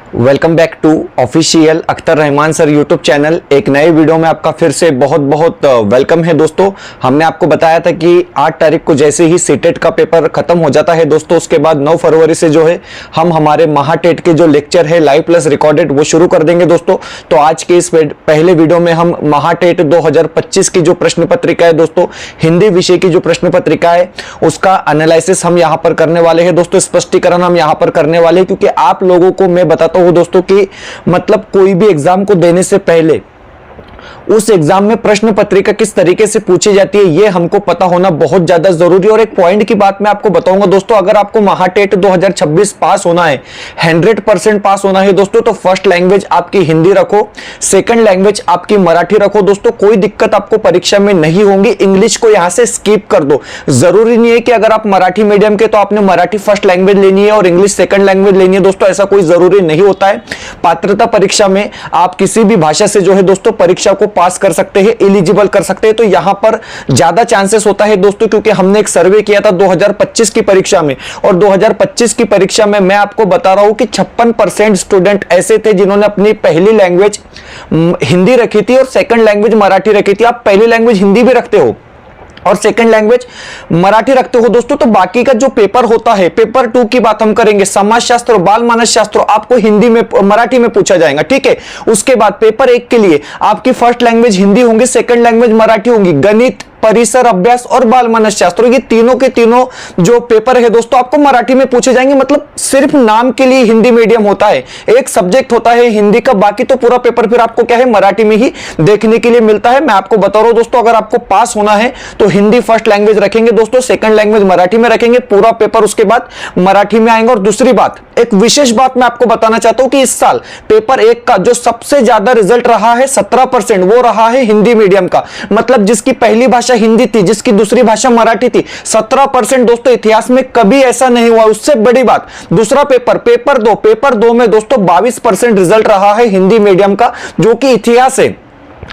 Welcome back to official Akhtar Rahman sir YouTube channel. एक नए video में आपका फिर से बहुत बहुत वेलकम है दोस्तों। हमने आपको बताया था कि 8 तारीख को जैसे ही सीटेट का पेपर खत्म हो जाता है दोस्तों, उसके बाद 9 फरवरी से जो है हम हमारे महाटेट के जो लेक्चर है लाइव प्लस रिकॉर्डेड वो शुरू कर देंगे दोस्तों। तो आज के इस पहले वीडियो में हम महाटेट 2025 की जो प्रश्न पत्रिका है दोस्तों, हिंदी विषय की जो प्रश्न पत्रिका है उसका एनालिसिस हम यहाँ पर करने वाले हैं दोस्तों, स्पष्टीकरण हम यहाँ पर करने वाले हैं। क्योंकि आप लोगों को मैं बताता हूं दोस्तों कि मतलब कोई भी एग्जाम को देने से पहले उस एग्जाम में प्रश्न पत्रिका किस तरीके से पूछी जाती है ये हमको पता होना बहुत ज्यादा जरूरी है। और एक पॉइंट की बात मैं आपको बताऊंगा दोस्तों, अगर आपको महाटेट 2026 पास होना है, 100% पास होना है दोस्तों, तो फर्स्ट लैंग्वेज आपकी हिंदी रखो, सेकंड लैंग्वेज आपकी मराठी रखो दोस्तों। कोई दिक्कत आपको परीक्षा में नहीं होगी। इंग्लिश को यहां से स्किप कर दो। जरूरी नहीं है कि अगर आप मराठी मीडियम के तो आपने मराठी फर्स्ट लैंग्वेज लेनी है और इंग्लिश सेकंड लैंग्वेज लेनी है दोस्तों, ऐसा कोई जरूरी नहीं होता है। पात्रता परीक्षा में आप किसी भी भाषा से जो है दोस्तों परीक्षा को पास कर सकते हैं, एलिजिबल कर सकते हैं। तो यहां पर ज्यादा चांसेस होता है दोस्तों, क्योंकि हमने एक सर्वे किया था 2025 की परीक्षा में, और 2025 की परीक्षा में मैं आपको बता रहा हूं कि 56% स्टूडेंट ऐसे थे जिन्होंने अपनी पहली लैंग्वेज हिंदी रखी थी और सेकंड लैंग्वेज मराठी रखी थी। आप पहली लैंग्वेज हिंदी भी रखते हो और सेकंड लैंग्वेज मराठी रखते हो दोस्तों, तो बाकी का जो पेपर होता है, पेपर 2 की बात हम करेंगे, समाजशास्त्र और बाल मानस शास्त्र आपको हिंदी में मराठी में पूछा जाएगा, ठीक है। उसके बाद पेपर 1 के लिए आपकी फर्स्ट लैंग्वेज हिंदी होंगी, सेकंड लैंग्वेज मराठी होंगी। गणित, परिसर अभ्यास और बाल मानस शास्त्र, ये तीनों के तीनों जो पेपर है दोस्तों आपको मराठी में पूछे जाएंगे। मतलब सिर्फ नाम के लिए हिंदी मीडियम होता है, एक सब्जेक्ट होता है हिंदी का, बाकी तो पूरा पेपर फिर आपको क्या है मराठी में ही देखने के लिए मिलता है। मैं आपको बता रहा हूं दोस्तों, अगर आपको पास होना है तो हिंदी फर्स्ट लैंग्वेज रखेंगे दोस्तों, सेकंड लैंग्वेज मराठी में रखेंगे, पूरा पेपर उसके बाद मराठी में आएंगे। और दूसरी बात, एक विशेष बात मैं आपको बताना चाहता हूं कि इस साल पेपर 1 का जो सबसे ज्यादा रिजल्ट रहा है 17%, वो रहा है हिंदी मीडियम का। मतलब जिसकी पहली भाषा हिंदी थी, जिसकी दूसरी भाषा मराठी थी, 17% दोस्तों। इतिहास में कभी ऐसा नहीं हुआ। उससे बड़ी बात, दूसरा पेपर 2 में दोस्तों 22% रिजल्ट रहा है हिंदी मीडियम का, जो कि इतिहास है।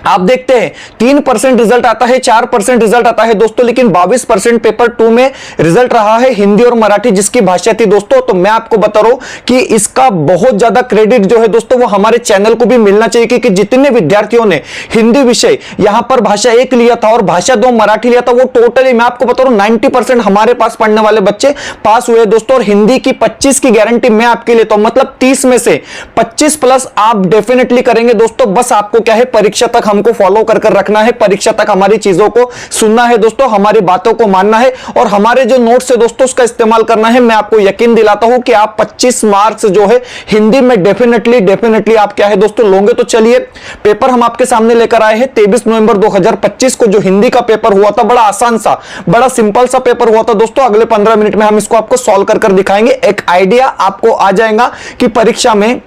आप देखते हैं 3% रिजल्ट आता है, 4% रिजल्ट आता है दोस्तों, लेकिन 22% पेपर 2 में रिजल्ट रहा है हिंदी और मराठी जिसकी भाषा थी दोस्तों। तो मैं आपको बता रहा हूं कि इसका बहुत ज्यादा क्रेडिट जो है दोस्तों वो हमारे चैनल को भी मिलना चाहिए, क्योंकि जितने विद्यार्थियों ने हिंदी विषय यहां पर भाषा 1 लिया था और भाषा 2 मराठी लिया था, वो टोटली मैं आपको बता रहा हूं 90% हमारे पास पढ़ने वाले बच्चे पास हुए दोस्तों। और हिंदी की 25 की गारंटी मैं आपके लेता हूं, मतलब 30 में से 25 प्लस आप डेफिनेटली करेंगे दोस्तों। बस आपको क्या है, परीक्षा तक हमको फॉलो कर रखना है, परीक्षा तक हमारी चीजों को सुनना है दोस्तों, हमारी बातों को मानना है और हमारे जो नोट्स है दोस्तों उसका इस्तेमाल करना है। मैं आपको यकीन दिलाता हूं कि आप 25 मार्क्स जो है हिंदी में डेफिनेटली आप क्या है दोस्तों लोगे। तो चलिए, पेपर हम आपके सामने लेकर आए हैं 23 नवंबर 2025 को जो हिंदी का पेपर हुआ था। बड़ा आसान सा, बड़ा सिंपल सा पेपर हुआ था दोस्तों। अगले 15 मिनट में हम इसको आपको सॉल्व कर दिखाएंगे। एक आइडिया आपको आ जाएगा कि परीक्षा में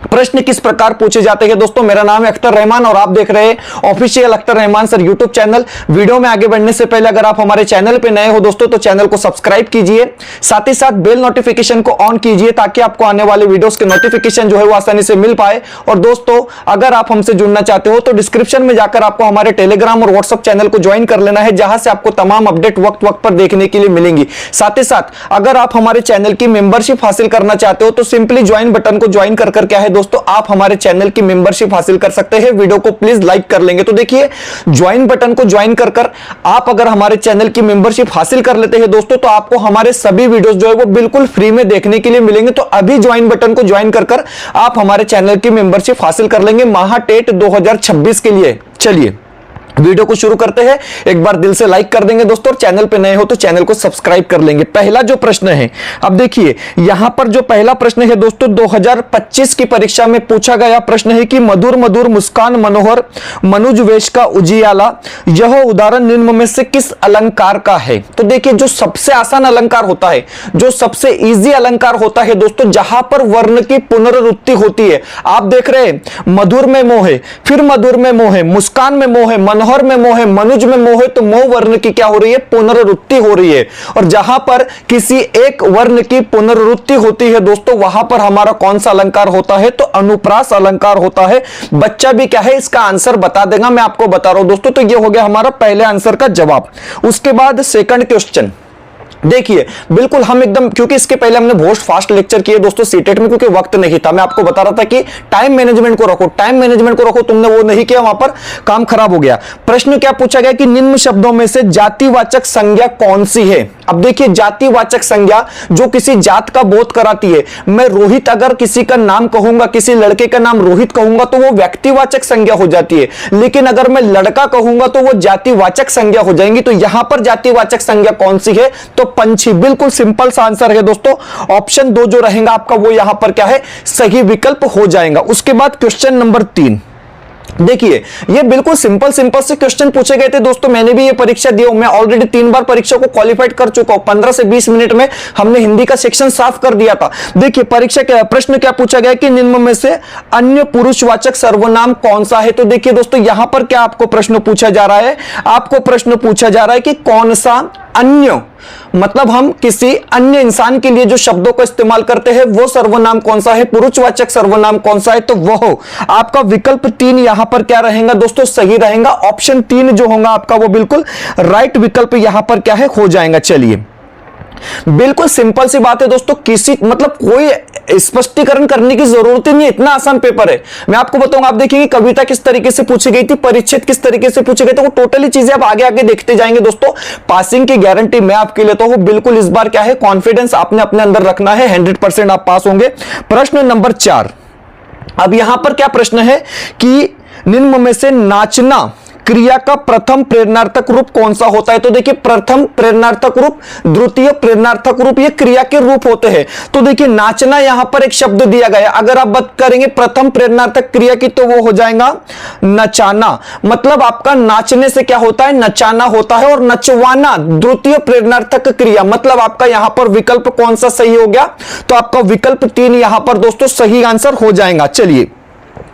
प्रश्न किस प्रकार पूछे जाते हैं दोस्तों। मेरा नाम है अख्तर रहमान और आप देख रहे हैं official Akhtar Rahman sir YouTube channel. Video में आगे बढ़ने से पहले अगर आप हमारे चैनल पे नए हो दोस्तों तो चैनल को सब्सक्राइब कीजिए, साथ ही साथ बेल नोटिफिकेशन को ऑन कीजिए ताकि आपको आने वाले वीडियोस के नोटिफिकेशन जो है वो आसानी से मिल पाए। और दोस्तों, अगर आप हमसे जुड़ना चाहते हो तो डिस्क्रिप्शन में जाकर आपको हमारे टेलीग्राम और व्हाट्सएप चैनल को ज्वाइन कर लेना है, जहां से आपको तमाम अपडेट वक्त पर देखने के लिए मिलेंगी। साथ ही साथ अगर आप हमारे चैनल की मेंबरशिप हासिल करना चाहते हो तो सिंपली ज्वाइन बटन को ज्वाइन कर क्या है दोस्तों आप हमारे चैनल की मेंबरशिप हासिल कर सकते हैं। वीडियो को प्लीज लाइक कर लेंगे। तो देखिए, ज्वाइन बटन को ज्वाइन कर आप अगर हमारे चैनल की मेंबरशिप हासिल कर लेते हैं दोस्तों तो आपको हमारे सभी वीडियोस जो है वो बिल्कुल फ्री में देखने के लिए मिलेंगे। तो अभी ज्वाइन बटन को ज्वाइन कर आप हमारे चैनल की मेंबरशिप हासिल कर लेंगे महाटेट 2026 के लिए। चलिए वीडियो को शुरू करते हैं। एक बार दिल से लाइक कर देंगे दोस्तों, और चैनल पे नए हो तो चैनल को सब्सक्राइब कर लेंगे। पहला जो प्रश्न है, अब देखिए यहां पर जो पहला प्रश्न है दोस्तों 2025 की परीक्षा में पूछा गया प्रश्न है कि मधुर मधुर मुस्कान मनोहर मनुज वेश का उजियाला, यह उदाहरण निम्न में से किस अलंकार का है। तो देखिए, जो सबसे आसान अलंकार होता है, जो सबसे इजी अलंकार होता है दोस्तों, जहां पर वर्ण की पुनरावृत्ति होती है। आप देख रहे हैं, मधुर में मोह है, फिर मधुर में मोह है, मुस्कान में मोह है, मनोहर में मोह है, मनुज में मोह है, तो मोह वर्ण की क्या हो रही है, पुनरावृत्ति हो रही है। और जहां पर किसी एक वर्ण की पुनरावृत्ति होती है दोस्तों, वहां पर हमारा कौन सा अलंकार होता है, तो अनुप्रास अलंकार होता है। बच्चा भी क्या है इसका आंसर बता देगा, मैं आपको बता रहा हूं दोस्तों। तो ये हो गया हमारा पहले आंसर का जवाब। उसके बाद सेकंड क्वेश्चन, देखिए बिल्कुल हम एकदम, क्योंकि इसके पहले हमने बहुत फास्ट लेक्चर किए दोस्तों सीटेट में, क्योंकि वक्त नहीं था। मैं आपको बता रहा था कि टाइम मैनेजमेंट को रखो, टाइम मैनेजमेंट को रखो, तुमने वो नहीं किया, वहां पर काम खराब हो गया। प्रश्न क्या पूछा गया कि निम्न शब्दों में से जातिवाचक संज्ञा कौन सी है। अब देखिए जातिवाचक संज्ञा जो किसी जात का बोध कराती है। मैं रोहित अगर किसी का नाम कहूंगा, किसी लड़के का नाम रोहित कहूंगा तो वो व्यक्तिवाचक संज्ञा हो जाती है, लेकिन अगर मैं लड़का कहूंगा तो वो जातिवाचक संज्ञा हो जाएंगी। तो यहां पर जातिवाचक संज्ञा कौन सी है, तो पंछी। बिल्कुल सिंपल सा आंसर है दोस्तों, ऑप्शन 2 जो रहेगा आपका वो यहां पर क्या है, सही विकल्प हो जाएगा। उसके बाद क्वेश्चन नंबर 3, देखिए ये बिल्कुल सिंपल से क्वेश्चन पूछे गए थे दोस्तों। मैंने भी ये परीक्षा दी हूं, मैं ऑलरेडी 3 बार परीक्षा को क्वालिफाइड कर चुका हूं। 15 से 20 मिनट में हमने हिंदी का सेक्शन साफ कर दिया था। देखिए परीक्षा क्या प्रश्न क्या पूछा गया कि निम्न में से अन्य पुरुषवाचक सर्वनाम कौन सा है। तो देखिए दोस्तों यहां पर क्या आपको प्रश्न पूछा जा रहा है, आपको प्रश्न पूछा जा रहा है कि कौन सा अन्य, मतलब हम किसी अन्य इंसान के लिए जो शब्दों को इस्तेमाल करते हैं वो सर्वनाम कौन सा है, पुरुषवाचक सर्वनाम कौन सा है। तो वो आपका विकल्प 3 यहां पर क्या रहेगा दोस्तों, सही रहेगा। ऑप्शन 3 जो होगा आपका वो बिल्कुल राइट विकल्प यहां पर क्या है, हो जाएगा। चलिए बिल्कुल सिंपल सी बात है दोस्तों, किसी मतलब कोई स्पष्टीकरण करने की जरूरत ही नहीं है, इतना आसान पेपर है। मैं आपको बताऊंगा, आप देखिए कविता किस तरीके से पूछी गई थी, परिच्छेद किस तरीके से पूछे गए थे, वो टोटली चीजें आप आगे आगे देखते जाएंगे दोस्तों। पासिंग की गारंटी मैं आपके लेता हूं, बिल्कुल इस बार क्या है, कॉन्फिडेंस आपने अपने अंदर रखना है, 100% आप पास होंगे। प्रश्न नंबर 4, अब यहां पर क्या प्रश्न है कि निम्न में से नाचना क्रिया का प्रथम प्रेरणार्थक रूप कौन सा होता है। तो देखिए प्रथम प्रेरणार्थक रूप, द्वितीय प्रेरणार्थक रूप, ये क्रिया के रूप होते हैं। तो देखिए नाचना यहां पर एक शब्द दिया गया, अगर आप बात करेंगे प्रथम प्रेरणार्थक क्रिया की तो वो हो जाएगा नचाना। मतलब आपका नाचने से क्या होता है, नचाना होता है, और नचवाना द्वितीय प्रेरणार्थक क्रिया। मतलब आपका यहां पर विकल्प कौन सा सही हो गया, तो आपका विकल्प 3 यहां पर दोस्तों सही आंसर हो जाएगा। चलिए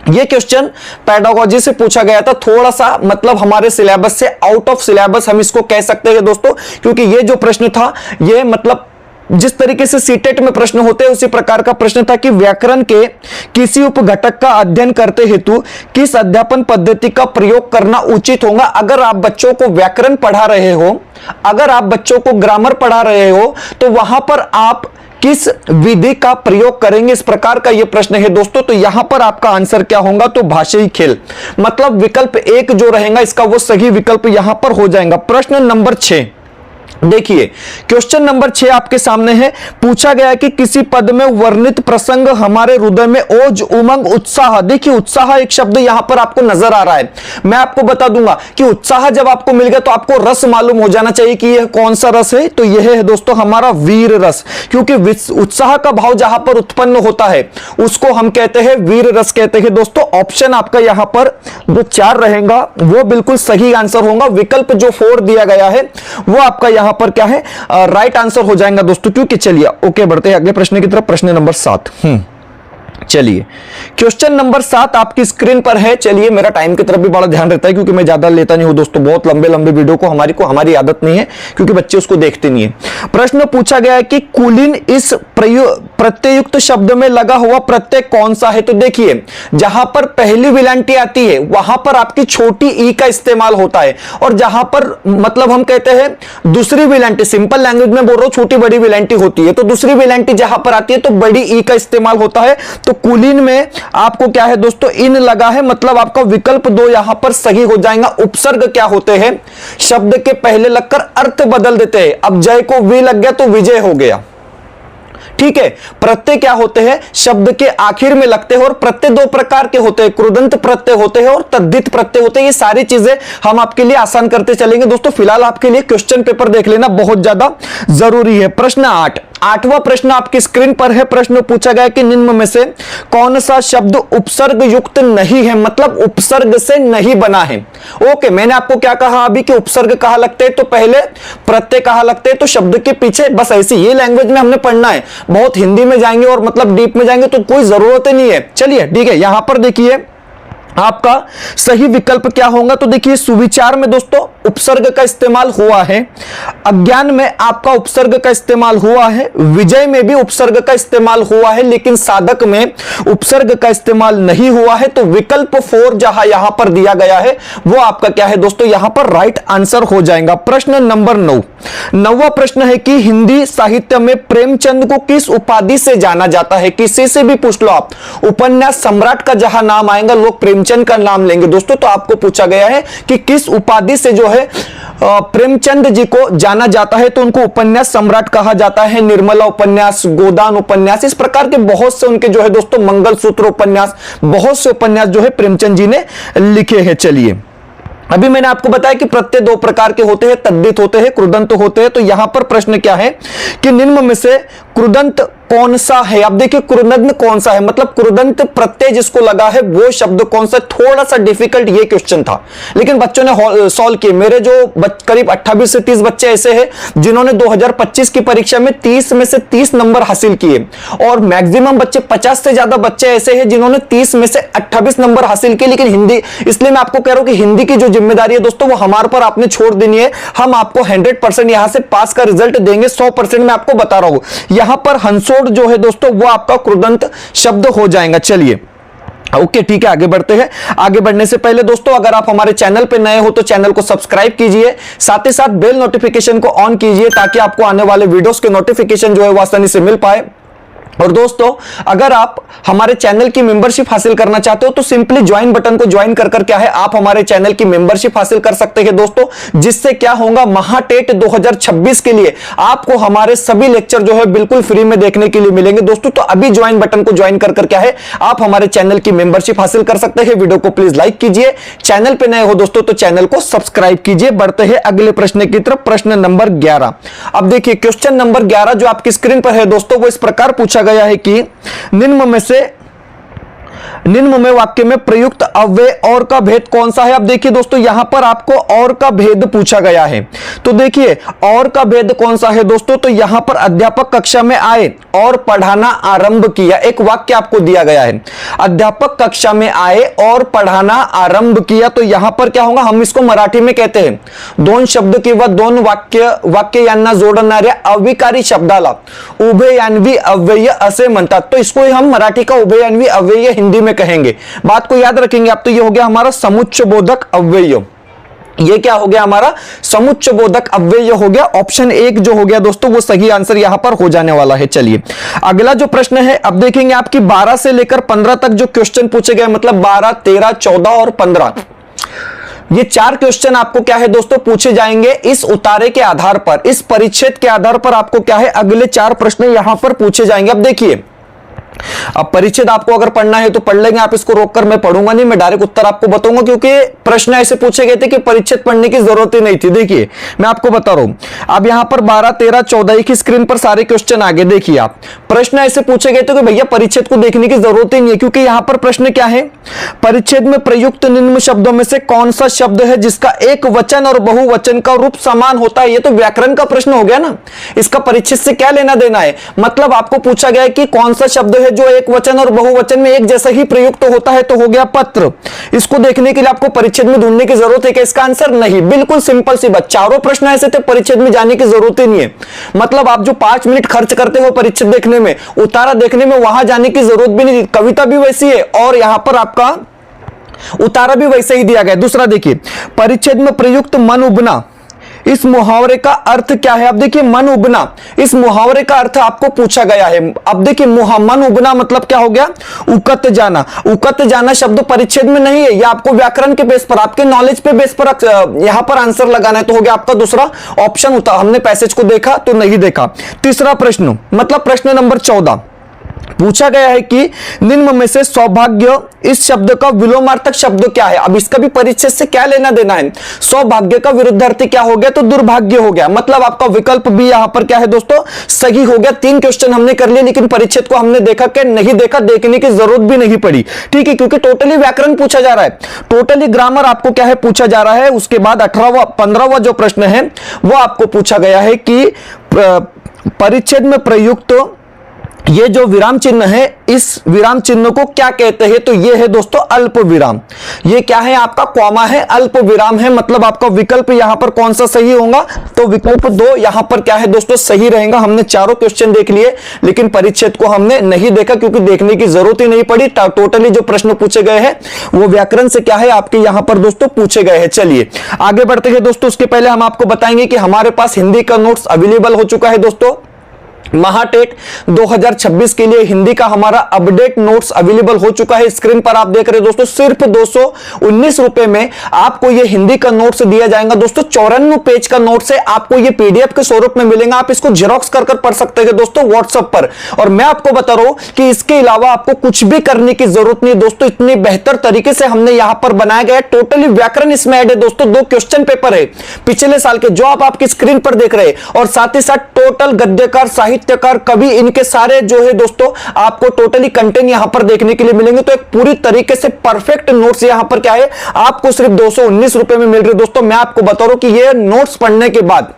ये क्वेश्चन पेडागोजी से पूछा गया था, थोड़ा सा मतलब हमारे सिलेबस से आउट ऑफ सिलेबस हम इसको कह सकते हैं दोस्तों, क्योंकि ये जो प्रश्न था ये मतलब जिस तरीके से सीटेट में प्रश्न होते हैं उसी प्रकार का प्रश्न था कि व्याकरण के किसी उपघटक का अध्ययन करते हेतु किस अध्यापन पद्धति का प्रयोग करना उचित होगा। अगर आप बच्चों को व्याकरण पढ़ा रहे हो, अगर आप बच्चों को ग्रामर पढ़ा रहे हो, तो वहां पर आप किस विधि का प्रयोग करेंगे, इस प्रकार का यह प्रश्न है दोस्तों। तो यहां पर आपका आंसर क्या होगा, तो भाषाई खेल, मतलब विकल्प 1 जो रहेगा इसका वो सही विकल्प यहां पर हो जाएगा। प्रश्न नंबर 6, देखिए क्वेश्चन नंबर 6 आपके सामने है, पूछा गया कि किसी पद में वर्णित प्रसंग हमारे हृदय में ओज, उमंग, उत्साह। देखिए उत्साह एक शब्द यहां पर आपको नजर आ रहा है। मैं आपको बता दूंगा कि उत्साह जब आपको मिल गया तो आपको रस मालूम हो जाना चाहिए कि यह कौन सा रस है, तो यह है दोस्तों हमारा वीर रस। क्योंकि उत्साह का भाव जहां पर उत्पन्न होता है उसको हम कहते हैं वीर रस कहते हैं दोस्तों। ऑप्शन आपका यहां पर जो 4 रहेगा वो बिल्कुल सही आंसर होगा। विकल्प जो 4 दिया गया है वो आपका यहां पर क्या है, राइट आंसर हो जाएगा दोस्तों। क्योंकि चलिए ओके बढ़ते हैं अगले प्रश्न की तरफ। प्रश्न नंबर 7, चलिए क्वेश्चन नंबर 7 आपकी स्क्रीन पर है। चलिए मेरा टाइम की तरफ भी बड़ा ध्यान रहता है क्योंकि मैं ज्यादा लेता नहीं हूं दोस्तों, बहुत लंबे लंबे वीडियो को हमारी आदत नहीं है क्योंकि बच्चे उसको देखते नहीं है। प्रश्न पूछा गया है कि कुलीन इस प्रत्ययुक्त शब्द में लगा हुआ प्रत्यय कौन सा है। तो देखिए जहां पर पहली विलांटी आती है वहां पर आपकी छोटी ई का इस्तेमाल होता है, और जहां पर मतलब हम कहते हैं दूसरी विलांटी, सिंपल लैंग्वेज में बोल रहा हूं, छोटी बड़ी विलांटी होती है, तो दूसरी विलांटी जहां पर आती है तो बड़ी ई का इस्तेमाल होता है। तो कुलीन में आपको क्या है दोस्तों, इन लगा है, मतलब आपका विकल्प 2 यहां पर सही हो जाएगा। उपसर्ग क्या होते हैं, शब्द के पहले लगकर अर्थ बदल देते हैं। अब जय को वी लग गया तो विजय हो गया, ठीक है। प्रत्यय क्या होते हैं, शब्द के आखिर में लगते हैं, और प्रत्यय 2 प्रकार के होते हैं, कृदंत प्रत्यय होते हैं और तद्धित प्रत्यय होते हैं। ये सारी चीजें हम आपके लिए आसान करते चलेंगे दोस्तों। फिलहाल आपके लिए क्वेश्चन पेपर देख लेना बहुत ज्यादा जरूरी है। प्रश्न 8, 8वां प्रश्न आपकी स्क्रीन पर है। प्रश्न पूछा गया कि निम्न में से कौन सा शब्द उपसर्ग युक्त नहीं है, मतलब उपसर्ग से नहीं बना है। ओके, मैंने आपको क्या कहा अभी कि उपसर्ग कहां लगते हैं, तो पहले प्रत्यय कहां लगते हैं, तो शब्द के पीछे, बस ऐसी ये लैंग्वेज में हमने पढ़ना है। बहुत हिंदी में जाएंगे और मतलब डीप में जाएंगे तो कोई जरूरत ही नहीं है। चलिए ठीक है, यहां पर देखिए आपका सही विकल्प क्या होगा? तो देखिए सुविचार में दोस्तों उपसर्ग का इस्तेमाल हुआ है, अज्ञान में आपका उपसर्ग का इस्तेमाल हुआ है, विजय में भी उपसर्ग का इस्तेमाल हुआ है, लेकिन साधक में उपसर्ग का इस्तेमाल नहीं हुआ है। तो विकल्प 4 जहां यहां पर दिया गया है वो आपका क्या है दोस्तों, यहां पर राइट आंसर हो जाएगा। प्रश्न नंबर 9, नौवां प्रश्न है कि हिंदी साहित्य में प्रेमचंद को किस उपाधि से जाना जाता है? किसी से भी पूछ लो आप, उपन्यास सम्राट का जहां नाम आएगा लोग प्रेमचंद का नाम लेंगे दोस्तों। तो आपको पूछा गया है कि किस उपाधि से जो है प्रेमचंद जी को जाना जाता है? तो उनको उपन्यास सम्राट कहा जाता है, निर्मला उपन्यास, गोदान उपन्यास, इस प्रकार के बहुत से उनके जो है दोस्तों मंगलसूत्र उपन्यास, बहुत से उपन्यास जो है प्रेमचंद जी ने लिखे हैं। चलिए अभी मैंने आपको बताया कि प्रत्यय दो प्रकार के होते हैं, तद्धित होते हैं, क्रुदंत होते हैं। तो यहां पर प्रश्न क्या है कि निम्न में से क्रुदंत कौन सा है? अब देखिए क्रुदंत कौन सा है, मतलब क्रुदंत प्रत्यय जिसको लगा है वो शब्द कौन सा? थोड़ा सा डिफिकल्ट ये क्वेश्चन था, लेकिन बच्चों ने सॉल्व किए। मेरे जो करीब 28 से 30 बच्चे ऐसे हैं जिन्होंने 2025 की परीक्षा में 30 में से 30 नंबर हासिल किए, और मैक्सिमम बच्चे 50 से ज्यादा बच्चे ऐसे हैं जिन्होंने 30 में से 28 नंबर हासिल किए। लेकिन हिंदी, इसलिए मैं आपको कह रहा हूं कि हिंदी की जो जिम्मेदारी है दोस्तों वो हमारे पर आपने छोड़ देनी है। हम आपको 100% यहां से पास का रिजल्ट देंगे, 100% मैं आपको बता रहा हूं। यहां पर हंसोड़ जो है दोस्तों वो आपका क्रुदंत शब्द हो जाएगा। चलिए ओके ठीक है, आगे बढ़ते हैं। आगे बढ़ने से पहले दोस्तों अगर आप हमारे चैनल पे नए हो तो चैनल को सब्सक्राइब कीजिए, साथ ही साथ बेल नोटिफिकेशन को ऑन कीजिए ताकि आपको आने वाले वीडियोस के नोटिफिकेशन जो है वो आसानी से मिल पाए। और दोस्तों अगर आप हमारे चैनल की मेंबरशिप हासिल करना चाहते हो तो सिंपली ज्वाइन बटन को ज्वाइन कर क्या है आप हमारे चैनल की मेंबरशिप हासिल कर सकते हैं दोस्तों, जिससे क्या होगा महाटेट 2026 के लिए आपको हमारे सभी लेक्चर जो है बिल्कुल फ्री में देखने के लिए मिलेंगे दोस्तों। तो अभी ज्वाइन बटन को ज्वाइन कर क्या है आप हमारे चैनल की मेंबरशिप हासिल कर सकते हैं। वीडियो को प्लीज लाइक कीजिए, चैनल पे नए हो दोस्तों तो चैनल को सब्सक्राइब कीजिए। बढ़ते हैं अगले प्रश्न की तरफ, प्रश्न नंबर 11। अब देखिए क्वेश्चन नंबर 11 जो आपकी स्क्रीन पर है दोस्तों वो इस प्रकार पूछा गया है कि निम्न में वाक्य में प्रयुक्त अव्यय और का भेद कौन सा है? अब देखिए दोस्तों यहां पर आपको और का भेद पूछा गया है। तो देखिए और का भेद कौन सा है दोस्तों, तो यहां पर अध्यापक कक्षा में आए और पढ़ाना आरंभ किया, एक वाक्य आपको दिया गया है। अध्यापक कक्षा में आए और पढ़ाना आरंभ किया, तो यहां पर क्या होगा, हम इसको मराठी में कहते हैं दोन शब्द किंवा दोन वाक्य यांना जोडणाऱ्या अविकारी शब्दाला उभययान्वी अव्यय असे म्हणतात। तो इसको हम मराठी का उभययान्वी अव्यय हिंदी में कहेंगे। बात को याद रखेंगे आप। तो ये हो गया हमारा समुच्चयबोधक अव्यय, ये क्या हो गया हमारा समुच्चयबोधक अव्यय हो गया। ऑप्शन 1 जो हो गया दोस्तों वो सही आंसर यहां पर हो जाने वाला है। चलिए अगला जो प्रश्न है, अब देखेंगे आपकी 12 से लेकर 15 तक जो क्वेश्चन पूछे गए, मतलब 12, 13, 14 और 15, ये 4 क्वेश्चन आपको क्या है दोस्तों पूछे जाएंगे इस उतारे के आधार पर, इस परिच्छेद के आधार पर आपको क्या है अगले 4 प्रश्न यहां पर पूछे जाएंगे। अब देखिए अब परिच्छेद आपको अगर पढ़ना है तो पढ़ लेंगे आप, इसको रोककर मैं पढ़ूंगा नहीं, मैं डायरेक्ट उत्तर आपको बताऊंगा क्योंकि प्रश्न ऐसे पूछे गए थे कि परिच्छेद पढ़ने की जरूरत ही नहीं थी। देखिए मैं आपको बता रहा हूं, अब यहां पर 12, 13, 14 एक ही स्क्रीन पर सारे क्वेश्चन आगे देखिए आप। प्रश्न ऐसे पूछे गए थे कि भैया परिच्छेद को देखने की जरूरत ही नहीं है, क्योंकि यहां पर प्रश्न क्या है, परिच्छेद में प्रयुक्त निम्न शब्दों में से कौन सा शब्द है जिसका एक वचन और बहुवचन का रूप समान होता है? ये तो व्याकरण का प्रश्न हो गया ना, इसका परिच्छेद से क्या लेना देना है? मतलब आपको पूछा गया है कि कौन सा शब्द है जो एक वचन और बहुवचन में एक जैसा ही प्रयुक्त होता है, तो हो गया पत्र। इसको देखने के लिए आपको परिच्छेद में ढूंढने की जरूरत है क्या? इसका आंसर नहीं, बिल्कुल सिंपल सी बात। चारों प्रश्न ऐसे थे परिच्छेद में जाने की जरूरत ही नहीं है। मतलब आप जो 5 मिनट खर्च करते हो परिच्छेद देखने में, उतारा देखने में, वहां जाने की जरूरत भी नहीं। कविता भी वैसी है और यहां पर आपका उतारा भी वैसे ही दिया गया। दूसरा देखिए परिच्छेद में प्रयुक्त मन उबना, इस मुहावरे का अर्थ क्या है? अब देखिए मन उबना, इस मुहावरे का अर्थ आपको पूछा गया है। अब देखिए मन उबना मतलब क्या हो गया, उकत जाना। उकत जाना शब्द परिच्छेद में नहीं है, यह आपको व्याकरण के बेस पर, आपके नॉलेज पे बेस पर यहां पर आंसर लगाना है। तो हो गया आपका दूसरा ऑप्शन होता। हमने पैसेज को देखा तो नहीं देखा। तीसरा प्रश्न मतलब प्रश्न नंबर 14 पूछा गया है कि निम्न में से सौभाग्य इस शब्द का विलोमार्थक शब्द क्या है? अब इसका भी परिच्छेद से क्या लेना देना है? सौभाग्य का विरुद्धार्थी क्या हो गया, तो दुर्भाग्य हो गया। मतलब आपका विकल्प भी यहां पर क्या है दोस्तों सही हो गया। 3 क्वेश्चन हमने कर लिए, लेकिन परिच्छेद को हमने देखा कि नहीं देखा, देखने की जरूरत भी नहीं पड़ी। ठीक है, क्योंकि टोटली व्याकरण पूछा जा रहा है, टोटली ग्रामर आपको क्या है पूछा जा रहा है। उसके बाद 15वां जो प्रश्न है वो आपको पूछा गया है कि परिच्छेद में प्रयुक्त ये जो विराम चिन्ह है, इस विराम चिन्ह को क्या कहते हैं? तो ये है दोस्तों अल्प विराम। ये क्या है? आपका कॉमा है, अल्प विराम है, मतलब आपका विकल्प यहां पर कौन सा सही होगा? तो विकल्प 2 यहां पर क्या है दोस्तों? सही रहेगा। हमने चारों क्वेश्चन देख लिए, लेकिन परिच्छेद को हमने नहीं देखा क्योंकि देखने की जरूरत ही नहीं पड़ी। टोटली जो प्रश्न पूछे गए हैं वो व्याकरण से क्या है आपके यहां पर दोस्तों पूछे गए हैं। चलिए आगे बढ़ते हैं दोस्तों। उसके पहले हम आपको बताएंगे कि हमारे पास हिंदी का नोट्स अवेलेबल हो चुका है दोस्तों। महाटेट 2026 के लिए हिंदी का हमारा अपडेट नोट्स अवेलेबल हो चुका है। स्क्रीन पर आप देख रहे हैं दोस्तों, सिर्फ 219 रुपए में आपको ये हिंदी का नोट्स दिया जाएगा दोस्तों। 94 पेज का नोट्स है, आपको ये पीडीएफ के स्वरूप में मिलेगा। आप इसको जेरोक्स कर पढ़ सकते हैं दोस्तों व्हाट्सएप पर। और मैं आपको बता रहा हूं कि इसके अलावा आपको कुछ भी करने की जरूरत नहीं दोस्तों। इतनी बेहतर तरीके से हमने यहां पर बनाया गया। टोटली व्याकरण इसमें ऐड है दोस्तों। 2 क्वेश्चन पेपर है पिछले साल के जो आप आपकी स्क्रीन पर देख रहे हैं, और साथ ही साथ टोटल गद्यकार, साहित्यकार, कवि, इनके सारे जो है दोस्तों आपको टोटली कंटेंट यहां पर देखने के लिए मिलेंगे। तो एक पूरी तरीके से परफेक्ट नोट्स यहां पर क्या है आपको सिर्फ 219 रुपए में मिल रहे दोस्तों। मैं आपको बता रहा हूं कि ये नोट्स पढ़ने के बाद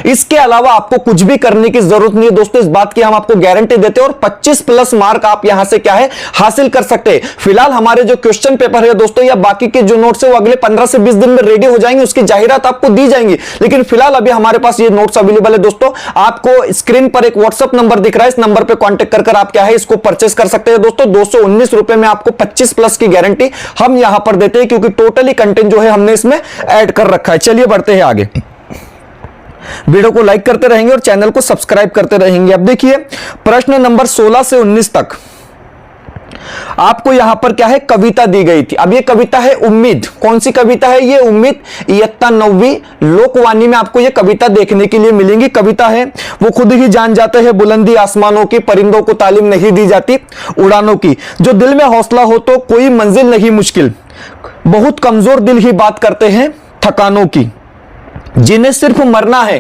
इसके अलावा आपको कुछ भी करने की जरूरत नहीं है दोस्तों। इस बात की हम आपको गारंटी देते हैं, और 25 प्लस मार्क आप यहां से क्या है हासिल कर सकते हैं। फिलहाल हमारे जो क्वेश्चन पेपर है दोस्तों या बाकी के जो नोट्स है वो अगले 15 से 20 दिन में रेडी हो जाएंगे, उसकी जाहिरात आपको दी जाएंगी। लेकिन फिलहाल अभी हमारे पास ये नोट्स अवेलेबल है दोस्तों। आपको स्क्रीन पर एक व्हाट्सएप नंबर दिख रहा है, इस नंबर पर कॉन्टेक्ट कर आप क्या है इसको परचेस कर सकते हैं दोस्तों। 219 रुपए में आपको 25 प्लस की गारंटी हम यहां पर देते हैं, क्योंकि टोटली कंटेंट जो है हमने इसमें ऐड कर रखा है। चलिए बढ़ते हैं आगे। वीडियो को लाइक करते रहेंगे और चैनल को सब्सक्राइब करते रहेंगे। अब देखिए प्रश्न नंबर 16 से 19 तक आपको यहां पर क्या है कविता दी गई थी। अब ये कविता है उम्मीद। कौन सी कविता है ये? उम्मीद। इयत्ता 9वीं लोकवाणी में आपको ये कविता देखने के लिए मिलेंगी। कविता है वो खुद ही जान जाते हैं बुलंदी आसमानों की, परिंदों को तालीम नहीं दी जाती उड़ानों की, जो दिल में हौसला हो तो कोई मंजिल नहीं मुश्किल, बहुत कमजोर दिल ही बात करते हैं थकानों की, जिन्हें सिर्फ मरना है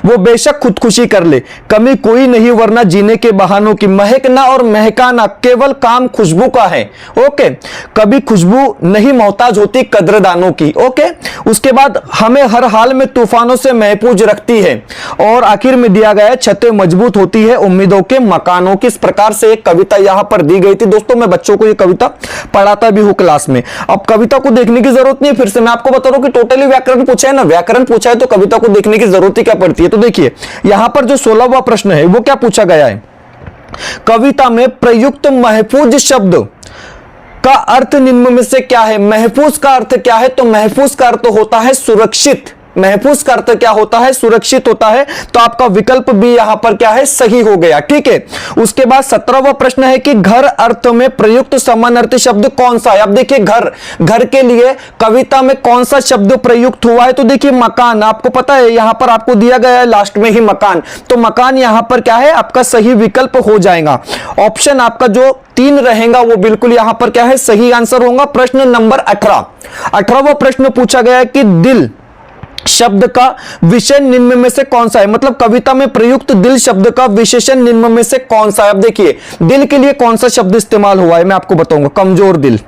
वो बेशक खुदकुशी कर ले, कमी कोई नहीं वरना जीने के बहानों की, महकना और महकाना केवल काम खुशबू का है। ओके, कभी खुशबू नहीं मोहताज होती कद्रदानों की। ओके, उसके बाद हमें हर हाल में तूफानों से महफूज रखती है, और आखिर में दिया गया छतें मजबूत होती है उम्मीदों के मकानों की। इस प्रकार से एक कविता यहां पर दी गई थी दोस्तों। मैं बच्चों को ये कविता पढ़ाता भी हूं क्लास में। अब कविता को देखने की जरूरत नहीं है, फिर से मैं आपको बता रहा हूं कि टोटली व्याकरण पूछा है ना, व्याकरण पूछा है तो कविता को देखने की जरूरत ही क्या पड़ती है। तो देखिए यहां पर जो 16वां प्रश्न है वो क्या पूछा गया है? कविता में प्रयुक्त महफूज शब्द का अर्थ निम्न में से क्या है? महफूज का अर्थ क्या है? तो महफूज का अर्थ होता है सुरक्षित। महफूज का अर्थ क्या होता है? सुरक्षित होता है। तो आपका विकल्प भी यहां पर क्या है सही हो गया। ठीक है, उसके बाद 17वां प्रश्न है कि घर अर्थ में प्रयुक्त समानार्थी शब्द कौन सा है? अब देखिए घर, घर के लिए कविता में कौन सा शब्द प्रयुक्त हुआ है? तो देखिए मकान। आपको पता है यहां पर आपको दिया गया है लास्ट में ही मकान, तो मकान यहां पर क्या है आपका सही विकल्प हो जाएगा। ऑप्शन आपका जो 3 रहेगा वो बिल्कुल यहां पर क्या है सही आंसर होगा। प्रश्न नंबर 18वां प्रश्न पूछा गया कि दिल शब्द का विशेषण निम्न में से कौन सा है? मतलब कविता में प्रयुक्त दिल शब्द का विशेषण निम्न में से कौन सा है? अब देखिए दिल के लिए कौन सा शब्द इस्तेमाल हुआ है मैं आपको बताऊंगा। कमजोर दिल,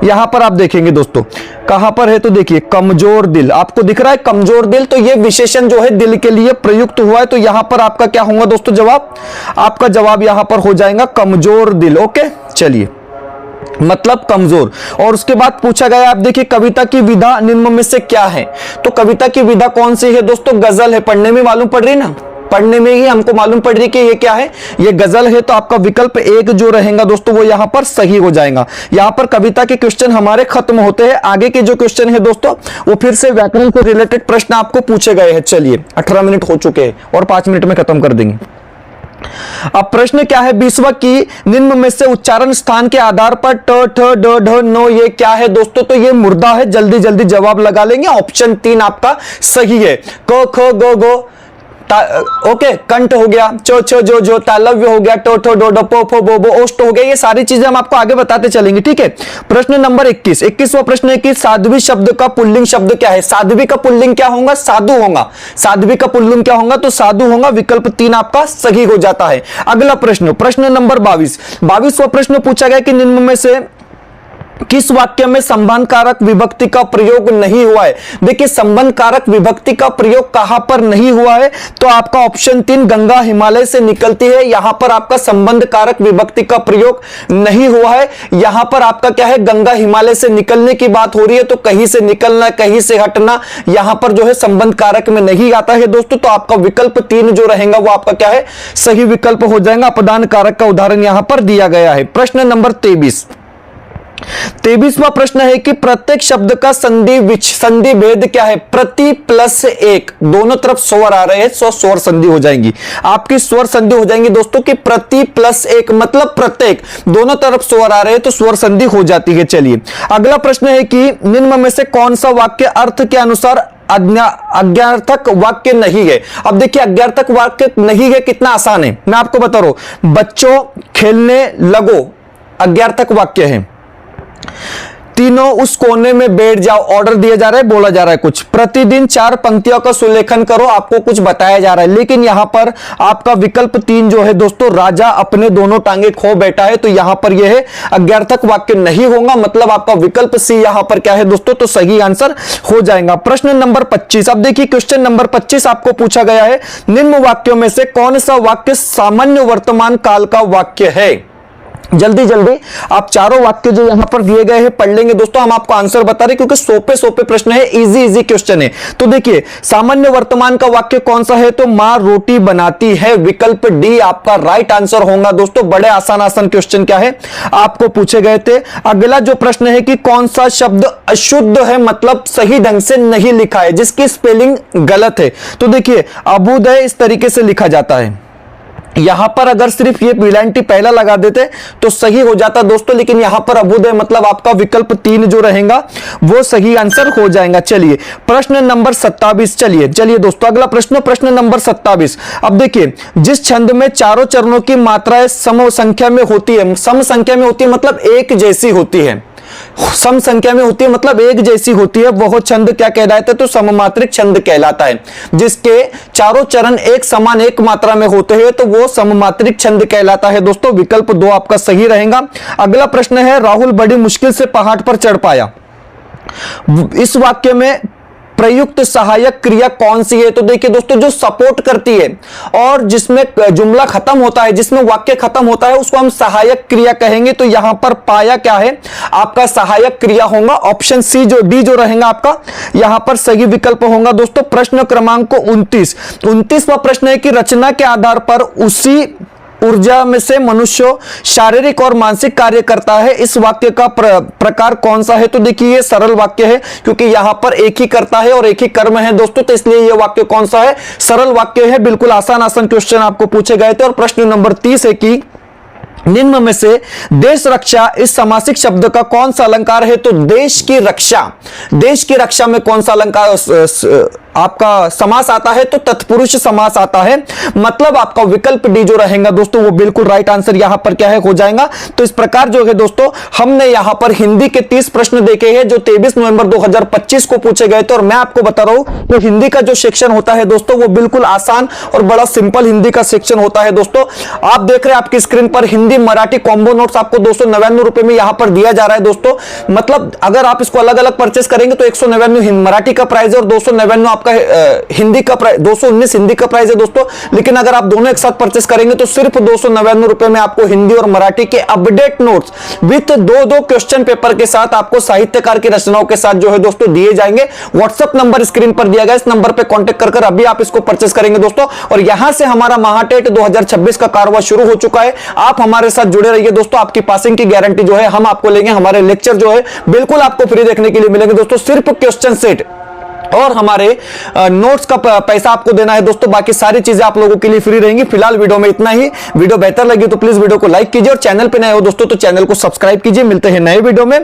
यहां पर आप देखेंगे दोस्तों कहां पर है, तो देखिए कमजोर दिल आपको दिख रहा है, कमजोर दिल। तो ये विशेषण जो है दिल के लिए प्रयुक्त हुआ है। तो यहां पर आपका क्या होगा दोस्तों जवाब? आपका जवाब यहां पर हो जाएगा कमजोर दिल। ओके, चलिए मतलब कमजोर। और उसके बाद पूछा गया आप देखिए कविता की विधा निम्न में से क्या है? तो कविता की विधा कौन सी है दोस्तों? गजल है। पढ़ने में मालूम पड़ रही ना, पढ़ने में ही हमको मालूम पड़ रही कि ये क्या है, ये गजल है। तो आपका विकल्प 1 जो रहेगा दोस्तों वो यहां पर सही हो जाएगा। यहां पर कविता के क्वेश्चन हमारे खत्म होते हैं। आगे के जो क्वेश्चन है दोस्तों वो फिर से व्याकरण से रिलेटेड प्रश्न आपको पूछे गए हैं। चलिए 18 मिनट हो चुके हैं और 5 मिनट में खत्म कर देंगे। अब प्रश्न क्या है 20वां की निम्न में से उच्चारण स्थान के आधार पर ट ठ ड ढ नो ये क्या है दोस्तों? तो ये मुर्दा है। जल्दी जल्दी जवाब लगा लेंगे। ऑप्शन 3 आपका सही है। क ख ग घ ओके, कंठ हो गया, चो छो जो जो, तालव्य हो गया, टो ठो डो डो पो फो बो बो, ओष्ट हो गया। ये सारी चीजें हम आपको आगे बताते चलेंगे। ठीक है, प्रश्न नंबर 21वां प्रश्न है कि साध्वी शब्द का पुल्लिंग शब्द क्या है? साध्वी का पुल्लिंग क्या होगा? साधु होगा। साध्वी का पुल्लिंग क्या होगा? तो साधु होगा। विकल्प 3 आपका सही हो जाता है। अगला प्रश्न, प्रश्न नंबर 22वां प्रश्न पूछा गया कि निम्न में से किस वाक्य में संबंध कारक विभक्ति का प्रयोग नहीं हुआ है? देखिए संबंध कारक विभक्ति का प्रयोग कहां पर नहीं हुआ है? तो आपका ऑप्शन 3 गंगा हिमालय से निकलती है, यहां पर आपका संबंध कारक विभक्ति का प्रयोग नहीं हुआ है। यहां पर आपका क्या है, गंगा हिमालय से निकलने की बात हो रही है, तो कहीं से निकलना कहीं से हटना यहां पर जो है संबंध कारक में नहीं आता है दोस्तों। तो आपका विकल्प 3 जो रहेगा वो आपका क्या है, सही विकल्प हो जाएगा। अपदान कारक का उदाहरण यहां पर दिया गया है। प्रश्न नंबर 23वां प्रश्न है कि प्रत्येक शब्द का संधि भेद क्या है? प्रति प्लस एक, दोनों तरफ स्वर आ रहे हैं, स्वर संधि हो जाएंगी, आपकी स्वर संधि हो जाएंगी दोस्तों कि प्रति प्लस एक मतलब प्रत्येक, दोनों तरफ स्वर आ रहे हैं तो स्वर संधि हो जाती है। चलिए अगला प्रश्न है कि निम्न में से कौन सा वाक्य अर्थ के अनुसार अज्ञार्थक वाक्य नहीं है? अब देखिए अज्ञार्थक वाक्य नहीं है, कितना आसान है, मैं आपको बता रहा हूं। बच्चों खेलने लगो अज्ञार्थक वाक्य है। तीनों उस कोने में बैठ जाओ, ऑर्डर दिया जा रहा है, बोला जा रहा है कुछ। प्रतिदिन 4 पंक्तियों का सुलेखन करो, आपको कुछ बताया जा रहा है। लेकिन यहां पर आपका विकल्प 3 जो है दोस्तों, राजा अपने दोनों टांगे खो बैठा है, तो यहां पर यह है अज्ञार्थक वाक्य नहीं होगा, मतलब आपका विकल्प सी यहां पर क्या है दोस्तों, तो सही आंसर हो जाएगा। प्रश्न नंबर 25, अब देखिए क्वेश्चन नंबर 25 आपको पूछा गया है, निम्न वाक्यों में से कौन सा वाक्य सामान्य वर्तमान काल का वाक्य है? जल्दी जल्दी आप चारों वाक्य जो यहां पर दिए गए हैं पढ़ लेंगे दोस्तों, हम आपको आंसर बता रहे क्योंकि सोपे प्रश्न है, इजी क्वेश्चन है। तो देखिए सामान्य वर्तमान का वाक्य कौन सा है? तो मां रोटी बनाती है, विकल्प डी आपका राइट आंसर होगा दोस्तों। बड़े आसान क्वेश्चन क्या है आपको पूछे गए थे। अगला जो प्रश्न है कि कौन सा शब्द अशुद्ध है, मतलब सही ढंग से नहीं लिखा है, जिसकी स्पेलिंग गलत है? तो देखिए अभ्युदय इस तरीके से लिखा जाता है, यहां पर अगर सिर्फ ये पीलांटी पहला लगा देते तो सही हो जाता दोस्तों, लेकिन यहां पर अभ्युदय मतलब आपका विकल्प 3 जो रहेगा वो सही आंसर हो जाएगा। चलिए प्रश्न नंबर 27, चलिए दोस्तों अगला प्रश्न नंबर 27। अब देखिए जिस छंद में चारों चरणों की मात्राएं सम संख्या में होती है, सम संख्या में होती है मतलब एक जैसी होती है, सम संख्या में होती है मतलब एक जैसी होती है, वह छंद क्या कहलाता है? तो सममात्रिक छंद कहलाता है। जिसके चारों चरण एक समान एक मात्रा में होते हैं तो वो सममात्रिक छंद कहलाता है दोस्तों। विकल्प 2 आपका सही रहेगा। अगला प्रश्न है, राहुल बड़ी मुश्किल से पहाड़ पर चढ़ पाया, इस वाक्य में प्रयुक्त सहायक क्रिया कौन सी है? तो देखिए दोस्तों जो सपोर्ट करती है और जिसमें जुमला खत्म होता है, जिसमें वाक्य खत्म होता है, उसको हम सहायक क्रिया कहेंगे। तो यहां पर पाया क्या है आपका सहायक क्रिया होगा, ऑप्शन सी जो डी जो रहेगा आपका यहां पर सही विकल्प होगा दोस्तों। प्रश्न क्रमांक 29वां प्रश्न है कि रचना के आधार पर उसी ऊर्जा में से मनुष्य शारीरिक और मानसिक कार्य करता है, इस वाक्य का प्रकार कौन सा है? तो देखिए ये सरल वाक्य है क्योंकि यहां पर एक ही करता है और एक ही कर्म है दोस्तों, तो इसलिए ये वाक्य कौन सा है? सरल वाक्य है। बिल्कुल आसान क्वेश्चन आपको पूछे गए थे। और प्रश्न नंबर 30 है कि निम्न में से देश रक्षा इस समासिक शब्द का कौन सा अलंकार है? तो देश की रक्षा में कौन सा अलंकार आपका समास आता है? तो तत्पुरुष समास आता है, मतलब आपका विकल्प डी जो रहेगा दोस्तों वो बिल्कुल राइट आंसर यहां पर क्या है हो जाएगा। तो इस प्रकार जो है दोस्तों हमने यहां पर हिंदी के 30 प्रश्न देखे हैं जो 23 नवंबर 2025 को पूछे गए थे। और मैं आपको बता रहा हूं तो हिंदी का जो सेक्शन होता है दोस्तों वो बिल्कुल आसान और बड़ा सिंपल हिंदी का सेक्शन होता है दोस्तों। आप देख रहे हैं आपकी स्क्रीन पर हिंदी मराठी कॉम्बो नोट्स आपको 299 रुपए में यहां पर दिया जा रहा है दोस्तों। मतलब अगर आप इसको अलग अलग परचेस करेंगे तो 199 मराठी का प्राइस है और 299 आपका हिंदी का प्राइस, 219 हिंदी का प्राइस है दोस्तों। लेकिन अगर आप दोनों एक साथ परचेस करेंगे तो सिर्फ 299 रुपए में आपको हिंदी और मराठी के अपडेट नोट्स विथ दो क्वेश्चन पेपर के साथ आपको साहित्यकार की रचनाओं के साथ जो है दोस्तों दिए जाएंगे। व्हाट्सएप नंबर स्क्रीन पर दिया गया, इस नंबर पर कांटेक्ट कर अभी आप इसको परचेस करेंगे दोस्तों। और यहां से हमारा महाटेट 2026 का कारवा शुरू हो चुका है। आप हमारे साथ जुड़े रहिए दोस्तों, आपकी पासिंग की गारंटी जो है हम आपको लेंगे। हमारे लेक्चर जो है बिल्कुल आपको फ्री देखने के लिए मिलेंगे दोस्तों। सिर्फ क्वेश्चन सेट और हमारे नोट्स का पैसा आपको देना है दोस्तों, बाकी सारी चीजें आप लोगों के लिए फ्री रहेंगी। फिलहाल वीडियो में इतना ही। वीडियो बेहतर लगी तो प्लीज वीडियो को लाइक कीजिए और चैनल पे नए हो दोस्तों तो चैनल को सब्सक्राइब कीजिए। मिलते हैं नए वीडियो में।